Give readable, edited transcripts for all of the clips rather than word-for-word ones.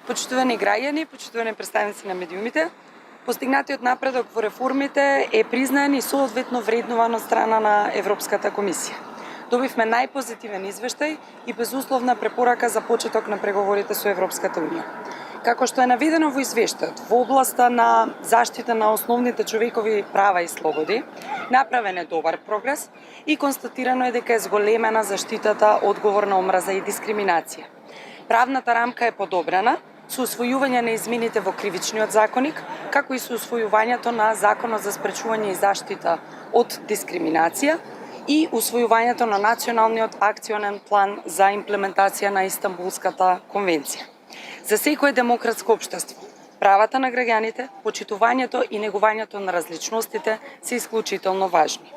Почитувани граѓани, почитувани представници на медиумите, постигнатиот напредок во реформите е признаен и соодветно вреднуван од страна на Европската комисија. Добивме најпозитивен извештај и безусловна препорака за почеток на преговорите со Европската унија. Како што е наведено во извештајот, во областа на заштита на основните човекови права и слободи, направен е добар прогрес и констатирано е дека е зголемена заштитата одговор на омраза и дискриминација. Правната рамка е подобрена со усвојување на измените во кривичниот законник, како и со усвојувањето на Законот за спречување и заштита од дискриминација и усвојувањето на Националниот акционен план за имплементација на Истанбулската конвенција. За секое демократско општество, правата на граѓаните, почитувањето и негувањето на различностите се исклучително важни.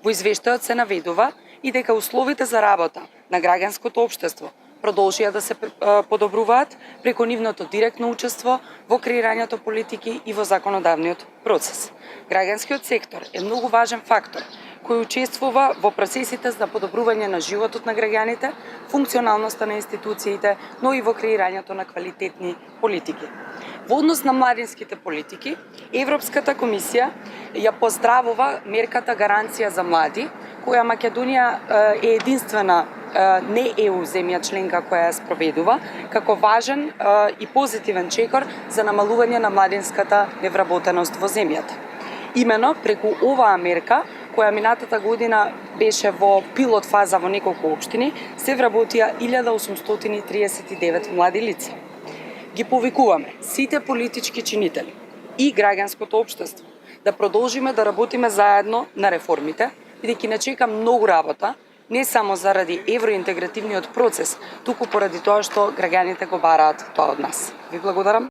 Во извештајот се наведува и дека условите за работа на граѓанското општество продолжија да се подобруваат преку нивното директно учество во креирањето политики и во законодавниот процес. Граѓанскиот сектор е многу важен фактор кој учествува во процесите за подобрување на животот на граѓаните, функционалноста на институциите, но и во креирањето на квалитетни политики. Во однос на младинските политики, Европската комисија ја поздравува мерката Гаранција за млади, која Македонија е единствена не ЕУ земја членка која ја спроведува, како важен и позитивен чекор за намалување на младинската невработеност во земјата. Имено преку оваа мерка, која минатата година беше во пилот фаза во неколку општини, се вработија 1839 млади лица. Ги повикуваме сите политички чинители и граѓанското општество да продолжиме да работиме заедно на реформите, бидејќи не чека многу работа, не само заради евроинтегративниот процес, туку поради тоа што граѓаните го бараат тоа од нас. Ви благодарам.